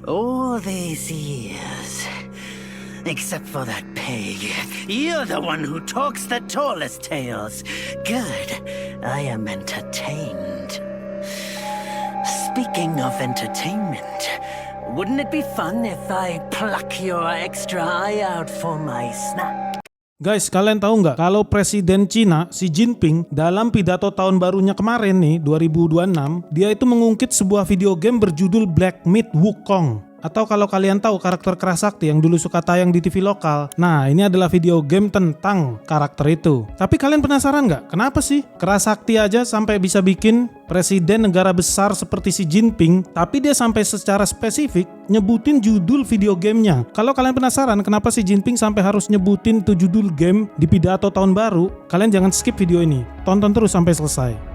All these years, except for that pig, you're the one who talks the tallest tales. Good, I am entertained. Speaking of entertainment, wouldn't it be fun if I pluck your extra eye out for my snack? Guys, kalian tahu nggak kalau Presiden Cina Xi Jinping dalam pidato tahun barunya kemarin nih 2026, dia itu mengungkit sebuah video game berjudul Black Myth Wukong. Atau kalau kalian tahu karakter Kerasakti yang dulu suka tayang di TV lokal, nah ini adalah video game tentang karakter itu. Tapi kalian penasaran nggak? Kenapa sih Kerasakti aja sampai bisa bikin presiden negara besar seperti Xi Jinping, tapi dia sampai secara spesifik nyebutin judul video gamenya. Kalau kalian penasaran kenapa Xi Jinping sampai harus nyebutin itu judul game di pidato tahun baru, kalian jangan skip video ini. Tonton terus sampai selesai.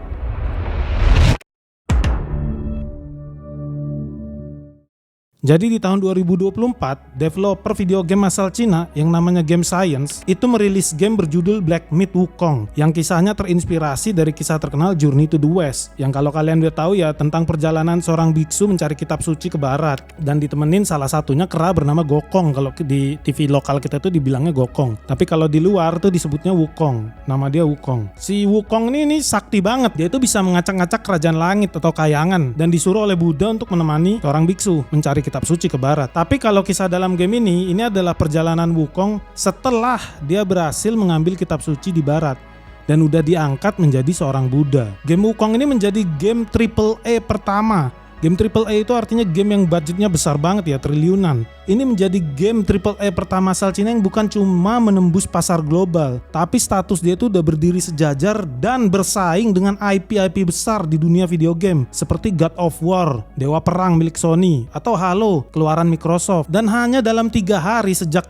Jadi di tahun 2024, developer video game asal Cina yang namanya Game Science itu merilis game berjudul Black Myth Wukong yang kisahnya terinspirasi dari kisah terkenal Journey to the West, yang kalau kalian udah tahu ya tentang perjalanan seorang biksu mencari kitab suci ke barat dan ditemenin salah satunya kera bernama Gokong. Kalau di TV lokal kita tuh dibilangnya Gokong, tapi kalau di luar tuh disebutnya Wukong. Nama dia Wukong. Si Wukong ini sakti banget, dia itu bisa mengacak-ngacak kerajaan langit atau kayangan dan disuruh oleh Buddha untuk menemani seorang biksu mencari kitab suci ke barat. Tapi kalau kisah dalam game ini adalah perjalanan Wukong setelah dia berhasil mengambil kitab suci di barat dan udah diangkat menjadi seorang Buddha. Game Wukong ini menjadi game AAA pertama. Game AAA itu artinya game yang budgetnya besar banget ya, triliunan. Ini menjadi game AAA pertama asal Cina yang bukan cuma menembus pasar global, tapi status dia itu udah berdiri sejajar dan bersaing dengan IP-IP besar di dunia video game seperti God of War, Dewa Perang milik Sony, atau Halo, keluaran Microsoft. Dan hanya dalam 3 hari sejak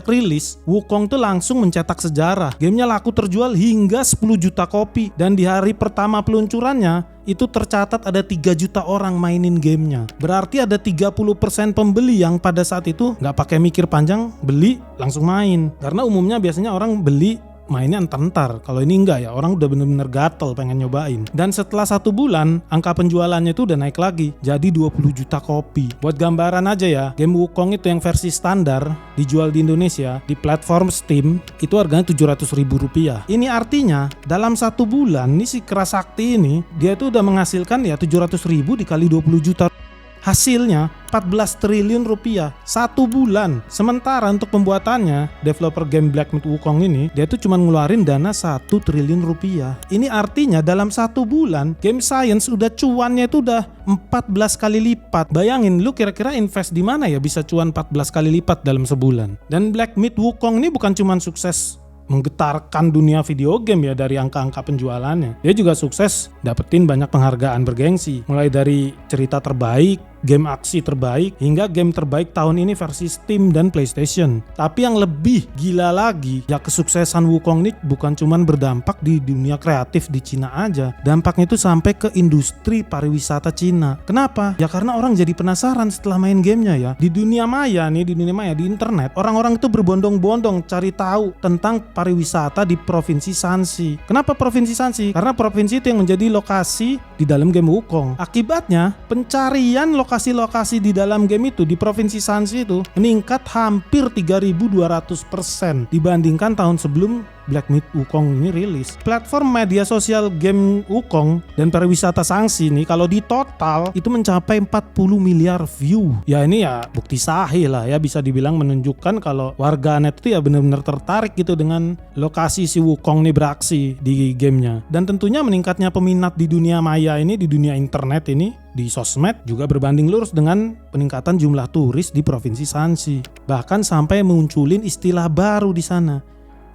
rilis, Wukong tuh langsung mencetak sejarah. Gamenya laku terjual hingga 10 juta kopi, dan di hari pertama peluncurannya itu tercatat ada 3 juta orang mainin gamenya. Berarti ada 30% pembeli yang pada saat itu nggak pakai mikir panjang, beli langsung main. Karena umumnya biasanya orang beli mainnya entar-entar. Kalau ini enggak ya, orang udah bener-bener gatel pengen nyobain. Dan setelah 1 bulan, angka penjualannya itu udah naik lagi, jadi 20 juta kopi. Buat gambaran aja ya, game Wukong itu yang versi standar dijual di Indonesia di platform Steam itu harganya Rp700.000. Ini artinya dalam 1 bulan nih si Kerasakti ini dia itu udah menghasilkan ya 700.000 dikali 20 juta. Hasilnya 14 triliun rupiah 1 bulan. Sementara untuk pembuatannya, developer game Black Myth Wukong ini dia tuh cuma ngeluarin dana 1 triliun rupiah. Ini artinya dalam 1 bulan Game Science udah cuannya itu udah 14 kali lipat. Bayangin lu kira-kira invest di mana ya bisa cuan 14 kali lipat dalam sebulan. Dan Black Myth Wukong ini bukan cuma sukses menggetarkan dunia video game ya dari angka-angka penjualannya. Dia juga sukses dapetin banyak penghargaan bergengsi, mulai dari cerita terbaik, game aksi terbaik, hingga game terbaik tahun ini versi Steam dan PlayStation. Tapi yang lebih gila lagi, ya kesuksesan Wukong ini bukan cuman berdampak di dunia kreatif di Cina aja. Dampaknya itu sampai ke industri pariwisata Cina. Kenapa? Ya karena orang jadi penasaran setelah main gamenya ya. Di dunia maya nih, di internet, orang-orang itu berbondong-bondong cari tahu tentang pariwisata di Provinsi Shanxi. Kenapa Provinsi Shanxi? Karena provinsi itu yang menjadi lokasi di dalam game Wukong. Akibatnya, pencarian lokasi-lokasi di dalam game itu di Provinsi Shanxi itu meningkat hampir 3.200% dibandingkan tahun sebelum Black Myth Wukong ini rilis. Platform media sosial game Wukong dan pariwisata Shanxi ini kalau di total itu mencapai 40 miliar view. Ya ini ya bukti sahih lah ya, bisa dibilang menunjukkan kalau warganet itu ya benar-benar tertarik gitu dengan lokasi si Wukong ini beraksi di gamenya. Dan tentunya meningkatnya peminat di dunia maya ini, di dunia internet ini, di sosmed juga berbanding lurus dengan peningkatan jumlah turis di Provinsi Shanxi. Bahkan sampai munculin istilah baru di sana,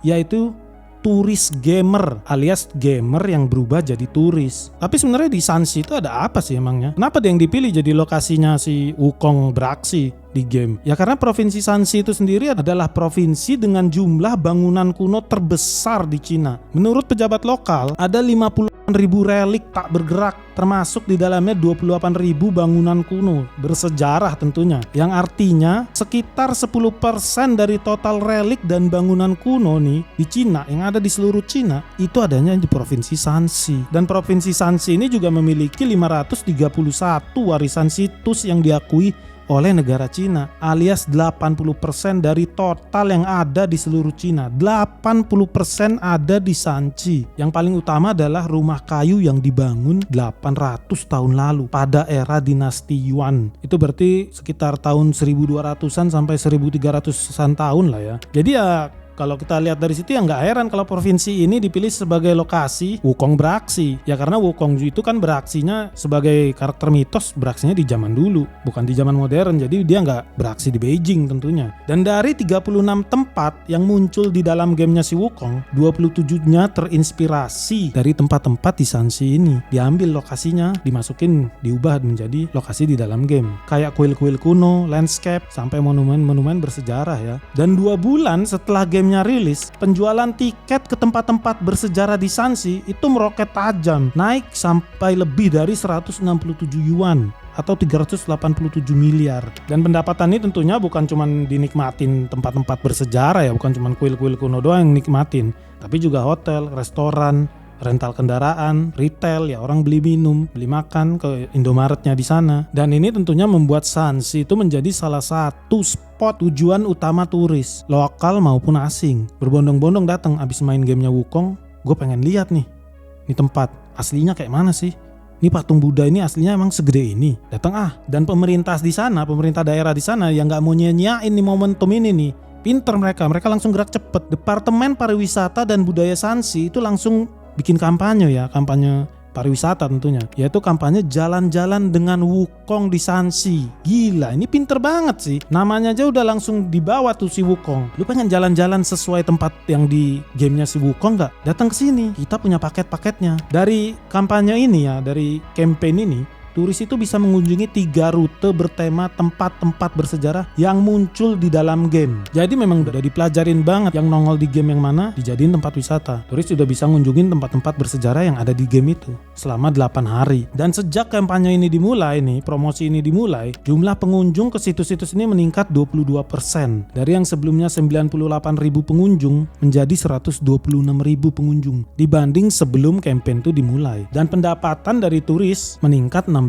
yaitu turis gamer, alias gamer yang berubah jadi turis. Tapi sebenarnya di Shanxi itu ada apa sih emangnya? Kenapa dia yang dipilih jadi lokasinya si Wukong beraksi? di game. Ya karena provinsi Shanxi itu sendiri adalah provinsi dengan jumlah bangunan kuno terbesar di Cina. Menurut pejabat lokal, ada 58.000 relik tak bergerak, termasuk di dalamnya 28.000 bangunan kuno bersejarah tentunya. Yang artinya sekitar 10% dari total relik dan bangunan kuno nih di Cina yang ada di seluruh Cina itu adanya di provinsi Shanxi. Dan provinsi Shanxi ini juga memiliki 531 warisan situs yang diakui oleh negara Cina, alias 80% dari total yang ada di seluruh Cina. 80% ada di Shanxi. Yang paling utama adalah rumah kayu yang dibangun 800 tahun lalu pada era dinasti Yuan. Itu berarti sekitar tahun 1200-an sampai 1300-an tahun lah ya. Jadi ya kalau kita lihat dari situ ya nggak heran kalau provinsi ini dipilih sebagai lokasi Wukong beraksi. Ya karena Wukong itu kan beraksinya sebagai karakter mitos, beraksinya di zaman dulu, bukan di zaman modern. Jadi dia nggak beraksi di Beijing tentunya. Dan dari 36 tempat yang muncul di dalam gamenya si Wukong, 27-nya terinspirasi dari tempat-tempat di Shanxi ini. Diambil lokasinya, dimasukin, diubah menjadi lokasi di dalam game. Kayak kuil-kuil kuno, landscape, sampai monumen-monumen bersejarah ya. Dan 2 bulan setelah gamenya rilis, penjualan tiket ke tempat-tempat bersejarah di Shanxi itu meroket tajam, naik sampai lebih dari 167 yuan atau 387 miliar. Dan pendapatan ini tentunya bukan cuma dinikmatin tempat-tempat bersejarah ya, bukan cuma kuil-kuil kuno doang yang nikmatin, tapi juga hotel, restoran, rental kendaraan, retail ya, orang beli minum, beli makan ke Indomaretnya di sana. Dan ini tentunya membuat Shanxi itu menjadi salah satu spot tujuan utama turis, lokal maupun asing. Berbondong-bondong datang abis main gamenya Wukong, gue pengen lihat nih, ini tempat aslinya kayak mana sih? Ini patung Buddha ini aslinya emang segede ini. Datang dan pemerintah di sana, pemerintah daerah di sana yang nggak mau nyanyain nih momentum ini nih. Pinter mereka langsung gerak cepet. Departemen Pariwisata dan Budaya Shanxi itu langsung bikin kampanye ya, kampanye pariwisata tentunya, yaitu kampanye jalan-jalan dengan Wukong di Shanxi. Gila, ini pinter banget sih. Namanya aja udah langsung dibawa tuh si Wukong. Lu pengen jalan-jalan sesuai tempat yang di gamenya si Wukong nggak? Datang ke sini, kita punya paket-paketnya. Dari kampanye ini ya, dari campaign ini, turis itu bisa mengunjungi 3 rute bertema tempat-tempat bersejarah yang muncul di dalam game. Jadi memang udah dipelajarin banget yang nongol di game yang mana dijadiin tempat wisata. Turis udah bisa ngunjungin tempat-tempat bersejarah yang ada di game itu selama 8 hari. Dan sejak kampanye ini dimulai nih, promosi ini dimulai, jumlah pengunjung ke situs-situs ini meningkat 22%. Dari yang sebelumnya 98.000 pengunjung menjadi 126.000 pengunjung dibanding sebelum campaign itu dimulai. Dan pendapatan dari turis meningkat 16%,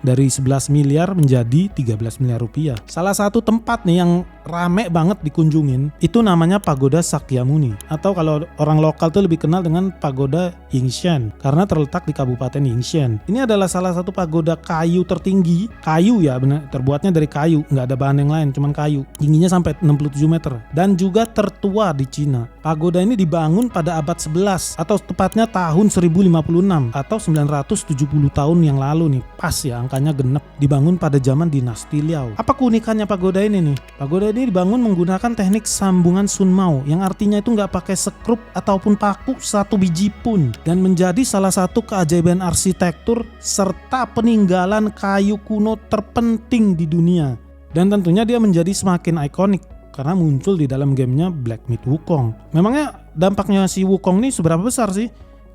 dari 11 miliar menjadi 13 miliar rupiah. Salah satu tempat nih yang rame banget dikunjungin itu namanya Pagoda Sakyamuni, atau kalau orang lokal tuh lebih kenal dengan Pagoda Yingshan karena terletak di Kabupaten Yingshan. Ini adalah salah satu pagoda kayu tertinggi, kayu ya benar, terbuatnya dari kayu, nggak ada bahan yang lain, cuman kayu. Tingginya sampai 67 meter dan juga tertua di Cina. Pagoda ini dibangun pada abad 11 atau tepatnya tahun 1056 atau 970 tahun yang lalu nih, pas ya angkanya genep. Dibangun pada zaman dinasti Liao. Apa keunikannya pagoda ini nih? Pagoda ini dibangun menggunakan teknik sambungan sunmao yang artinya itu nggak pakai sekrup ataupun paku satu biji pun, dan menjadi salah satu keajaiban arsitektur serta peninggalan kayu kuno terpenting di dunia. Dan tentunya dia menjadi semakin ikonik karena muncul di dalam gamenya Black Myth Wukong. Memangnya dampaknya si Wukong ini seberapa besar sih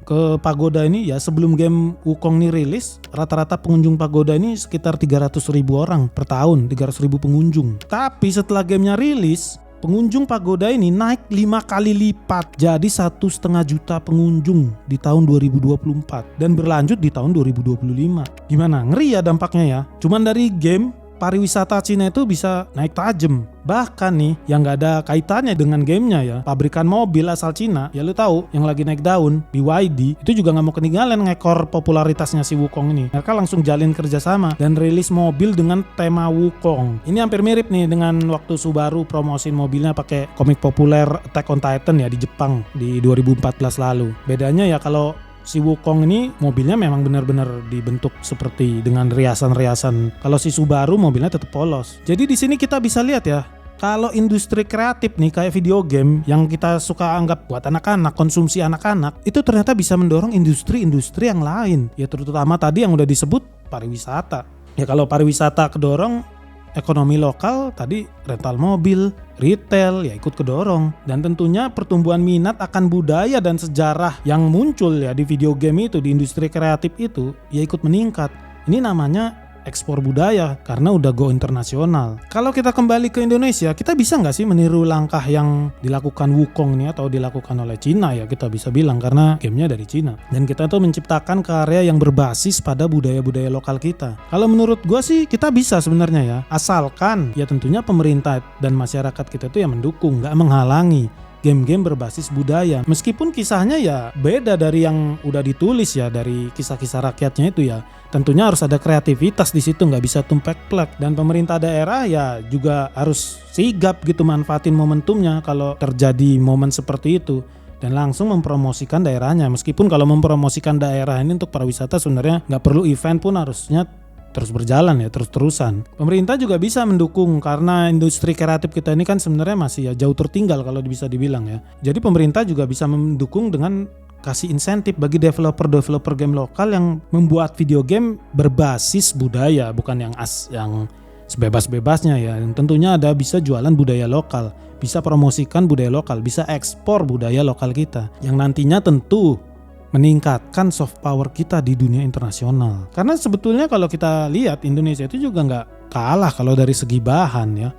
ke pagoda ini? Ya sebelum game Wukong ini rilis, rata-rata pengunjung pagoda ini sekitar 300.000 orang per tahun, 300.000 pengunjung. Tapi setelah gamenya rilis, pengunjung pagoda ini naik 5 kali lipat, jadi 1,5 juta pengunjung di tahun 2024 dan berlanjut di tahun 2025. Gimana? Ngeri ya dampaknya ya. Cuman dari game, pariwisata Cina itu bisa naik tajam. Bahkan nih yang gak ada kaitannya dengan gamenya ya, pabrikan mobil asal Cina, ya lu tahu yang lagi naik daun, BYD, itu juga gak mau ketinggalan ngekor popularitasnya si Wukong ini. Mereka langsung jalin kerjasama dan rilis mobil dengan tema Wukong. Ini hampir mirip nih dengan waktu Subaru promosin mobilnya pakai komik populer Attack on Titan ya di Jepang di 2014 lalu. Bedanya ya kalau si Wukong ini mobilnya memang benar-benar dibentuk seperti dengan riasan-riasan. Kalau si Subaru mobilnya tetap polos. Jadi di sini kita bisa lihat ya, kalau industri kreatif nih kayak video game yang kita suka anggap buat anak-anak, konsumsi anak-anak, itu ternyata bisa mendorong industri-industri yang lain. Ya terutama tadi yang udah disebut pariwisata. Ya kalau pariwisata kedorong, ekonomi lokal tadi rental mobil, retail ya ikut kedorong. Dan tentunya pertumbuhan minat akan budaya dan sejarah yang muncul ya di video game itu, di industri kreatif itu ya ikut meningkat. Ini namanya ekspor budaya karena udah go internasional. Kalau kita kembali ke Indonesia, kita bisa nggak sih meniru langkah yang dilakukan Wukong ini atau dilakukan oleh Cina ya, kita bisa bilang karena gamenya dari Cina. Dan kita tuh menciptakan karya yang berbasis pada budaya-budaya lokal kita. Kalau menurut gua sih kita bisa sebenarnya ya, asalkan ya tentunya pemerintah dan masyarakat kita tuh yang mendukung, nggak menghalangi game-game berbasis budaya. Meskipun kisahnya ya beda dari yang udah ditulis ya, dari kisah-kisah rakyatnya itu ya. Tentunya harus ada kreativitas di situ, nggak bisa tumplek-plek. Dan pemerintah daerah ya juga harus sigap gitu manfaatin momentumnya kalau terjadi momen seperti itu. Dan langsung mempromosikan daerahnya. Meskipun kalau mempromosikan daerah ini untuk pariwisata sebenarnya nggak perlu event pun harusnya terus berjalan ya, terus-terusan. Pemerintah juga bisa mendukung karena industri kreatif kita ini kan sebenarnya masih ya jauh tertinggal kalau bisa dibilang ya. Jadi pemerintah juga bisa mendukung dengan kasih insentif bagi developer game lokal yang membuat video game berbasis budaya, bukan yang sebebas-bebasnya ya. Yang tentunya ada bisa jualan budaya lokal, bisa promosikan budaya lokal, bisa ekspor budaya lokal kita. Yang nantinya tentu meningkatkan soft power kita di dunia internasional. Karena sebetulnya kalau kita lihat Indonesia itu juga nggak kalah kalau dari segi bahan ya.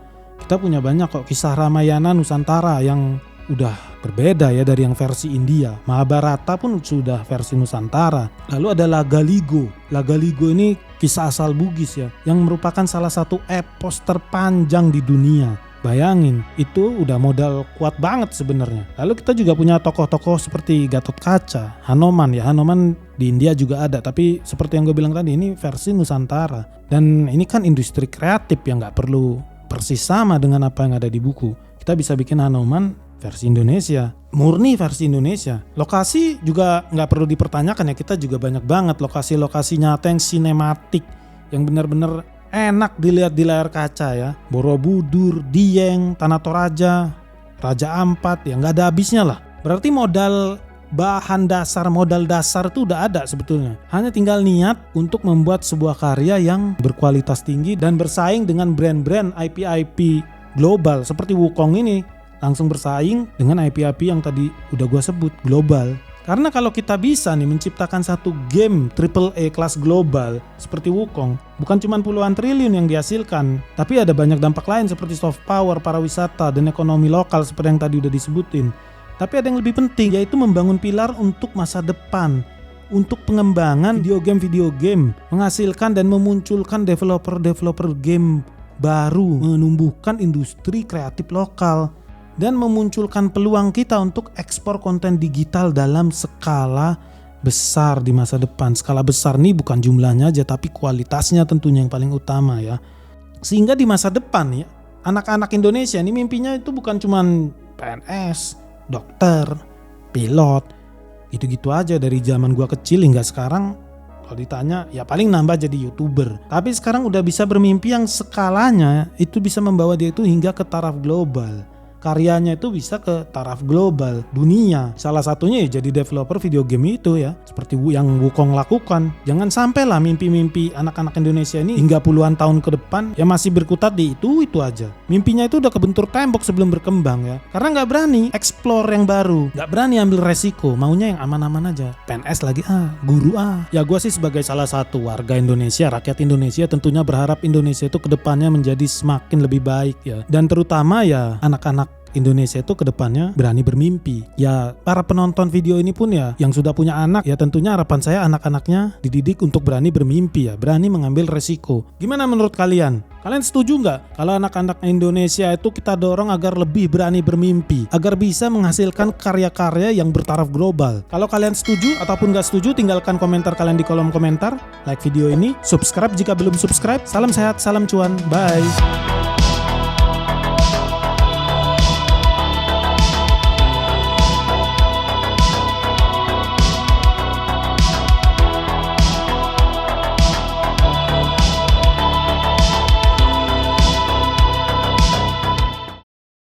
Kita punya banyak kok kisah Ramayana Nusantara yang udah berbeda ya dari yang versi India. Mahabharata pun sudah versi Nusantara. Lalu ada Lagaligo. Lagaligo ini kisah asal Bugis ya, yang merupakan salah satu epos terpanjang di dunia. Bayangin, itu udah modal kuat banget sebenarnya. Lalu kita juga punya tokoh-tokoh seperti Gatot Kaca, Hanuman ya. Hanuman di India juga ada, tapi seperti yang gue bilang tadi ini versi Nusantara. Dan ini kan industri kreatif yang nggak perlu persis sama dengan apa yang ada di buku. Kita bisa bikin Hanuman versi Indonesia, murni versi Indonesia. Lokasi juga nggak perlu dipertanyakan ya, kita juga banyak banget lokasi-lokasi nyata yang sinematik, yang benar-benar enak dilihat di layar kaca ya. Borobudur, Dieng, Tanah Toraja, Raja Ampat ya nggak ada habisnya lah. Berarti modal dasar itu udah ada sebetulnya. Hanya tinggal niat untuk membuat sebuah karya yang berkualitas tinggi dan bersaing dengan brand-brand IP global seperti Wukong ini. Langsung bersaing dengan IP yang tadi udah gua sebut global. Karena kalau kita bisa nih menciptakan satu game AAA kelas global seperti Wukong, bukan cuma puluhan triliun yang dihasilkan, tapi ada banyak dampak lain seperti soft power, pariwisata, dan ekonomi lokal seperti yang tadi udah disebutin. Tapi ada yang lebih penting, yaitu membangun pilar untuk masa depan, untuk pengembangan video game, menghasilkan dan memunculkan developer game baru, menumbuhkan industri kreatif lokal, dan memunculkan peluang kita untuk ekspor konten digital dalam skala besar di masa depan. Skala besar nih bukan jumlahnya aja, tapi kualitasnya tentunya yang paling utama ya. Sehingga di masa depan ya, anak-anak Indonesia ini mimpinya itu bukan cuman PNS, dokter, pilot, gitu-gitu aja dari zaman gua kecil hingga sekarang. Kalau ditanya ya paling nambah jadi YouTuber. Tapi sekarang udah bisa bermimpi yang skalanya itu bisa membawa dia itu hingga ke taraf global. Karyanya itu bisa ke taraf global, dunia. Salah satunya ya jadi developer video game itu ya, seperti yang Wukong lakukan. Jangan sampailah mimpi-mimpi anak-anak Indonesia ini hingga puluhan tahun ke depan ya masih berkutat di itu aja. Mimpinya itu udah kebentur tembok sebelum berkembang ya, karena nggak berani explore yang baru, nggak berani ambil resiko, maunya yang aman-aman aja. PNS lagi guru Ya gue sih sebagai salah satu warga Indonesia, rakyat Indonesia, tentunya berharap Indonesia itu kedepannya menjadi semakin lebih baik ya, dan terutama ya anak-anak Indonesia itu kedepannya berani bermimpi. Ya para penonton video ini pun ya yang sudah punya anak ya tentunya harapan saya anak-anaknya dididik untuk berani bermimpi ya, berani mengambil resiko. Gimana menurut kalian? Kalian setuju nggak kalau anak-anak Indonesia itu kita dorong agar lebih berani bermimpi, agar bisa menghasilkan karya-karya yang bertaraf global? Kalau kalian setuju ataupun nggak setuju, tinggalkan komentar kalian di kolom komentar. Like video ini, subscribe jika belum subscribe. Salam sehat, salam cuan, bye.